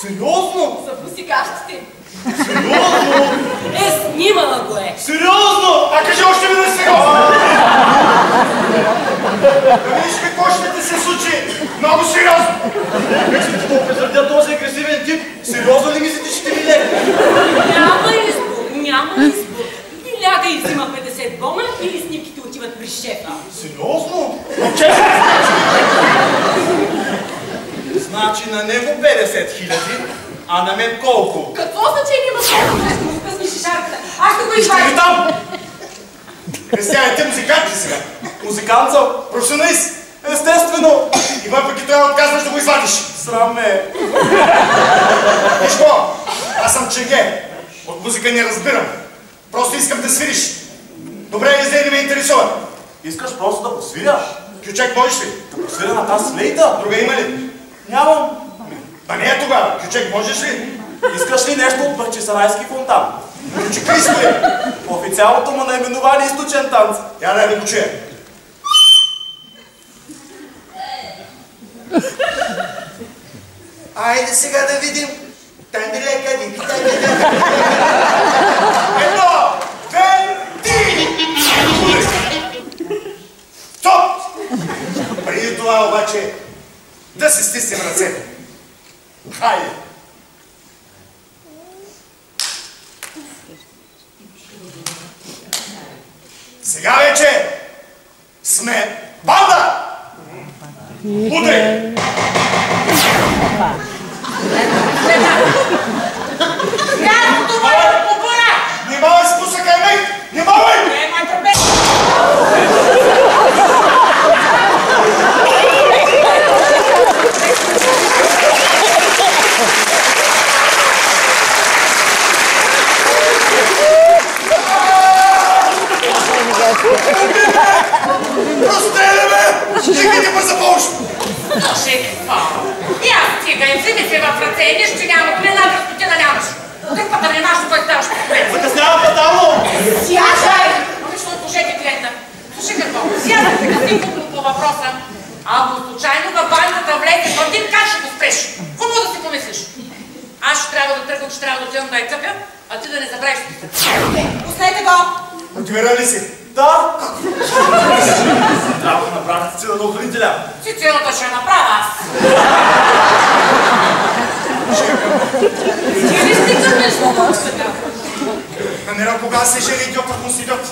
Сериозно? За пусикащите. Сериозно? Снимала го е. Сериозно? А кажи още веднъж сериозно! Да видиш какво ще ти се случи! Много сериозно! Как ще ти попезърдя този агресивен тип? Сериозно ли мислите, ще ти виде? Няма избор. И ляга и взима 50 бона, или снимките отиват при шефа. Сериозно? Момче! Значи на него 50 000, а на мен колко? Какво значение има колко нещо му късни шишарката? Аз ще го извадя. Ще ви там! Християни, те музикант ли сега? Музикант съм, професионалист. Естествено! И въпреки това отказваш да го извадиш. Срам ме. Вижко, аз съм чеге. От музика не разбирам. Просто искам да свириш. Добре, излей не ме интересува. Искаш просто да посвиряш? Кючек, можеш ли? Да посвиря на тази флейта? Друга има ли? Нямам. А не е тогава. Кючек, можеш ли? Искаш ли нещо от Бахчисарайски фонтан? Кючека иска ли? Официалното му наименование е източен танц. Я дай да го чуя. Айде сега да видим. Тандилека, дики. Едно, две, три! Стоп! Преди това обаче да се стиснем ръцете. Хайде! Сега вече сме банда! Удрей! Внимавай с пусъка и мек! Внимавай! Простреляме! Стигайте па за помощ! Какво? И аз стигай, вземи се в ръце и нищо няма, поне една разпотина нямаш. Каква да внимаш, кой ставаш по пред? Закъснява фатално! Сяжай! Обично слушайте клиента. Слушай какво, сядах така стигнато по въпроса. Ако случайно във банката влезе въртин, как ще го спреш? Какво да си помислиш? Аз ще трябва да тръгвам, че трябва да отивам да я къпя, а ти да не забравиш пустата. Пуснете го! Мотивиран ли си? Да! Трябва да направя Цицина на охранителя. Цицилата ще я направя аз. Ти ли стигнеш по мъксата? Намирам кога се жени идиотът му си идиот.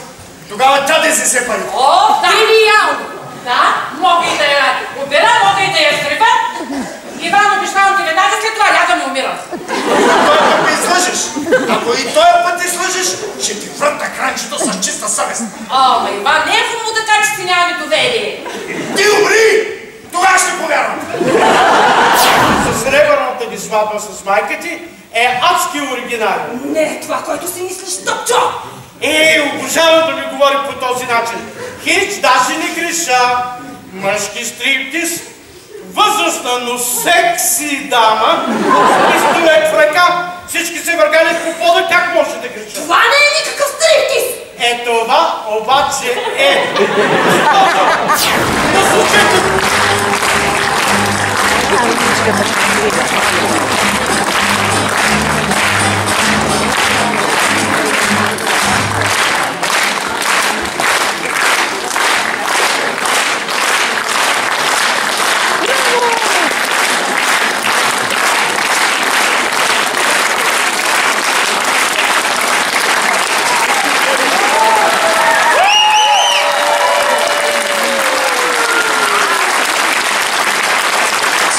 Тогава тя да се пари. О, да! Гениално! Да, мога и да я обира, мога и да я срива. Иван, обещавам ти веднага след това ляга ми умира. Той път ме излъжеш. Ако и този път излъжеш, ще ти върна кранчето с чиста съвест. Ама Иван, не е хубаво така, че си нямаме доверие. Ти умри! Тогава ще повярвам. С сребърната ви сватба с майка ти е адски оригинален. Не, това, което си мислиш, топчо! Обожавам да ми говори по този начин. Хич, даже не греша. Мъжки стриптиз, възрастна, но секси дама, с пистолет в ръка, всички се въргалят по пода, как може да греша? Това не е никакъв стриптиз! Това обаче е.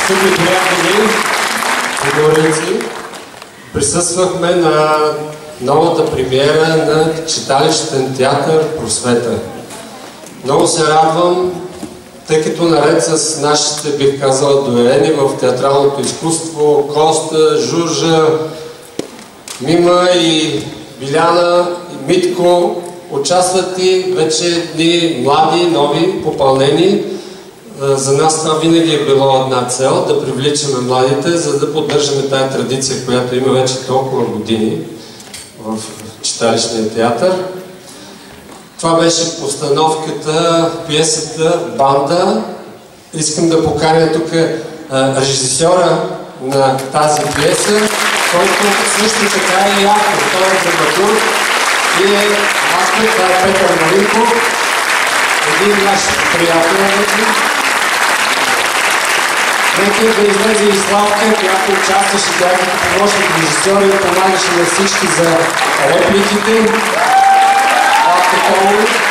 Скъпи приятели, фигуринци, присъствахме на новата премиера на читалищен театър Просвета. Много се радвам, тъй като наред с нашите, бих казал, доверени в театралното изкуство, Коста, Жужа, Мима и Биляна и Митко участват и вече едни млади, нови, попълнени. За нас това винаги е било една цел, да привличаме младите, за да поддържаме тая традиция, която има вече толкова години в читалищния театър. Това беше постановката, пиесата «Банда». Искам да поканя тук режисьора на тази пиеса, който също така е автор. Той е драматург и е автор. Това е Петър Маринков, един наш приятел. Нека да излезе и Славка, която участваше, тя като помощник режисьор и помагаше на всички за репликите. Славка Толов.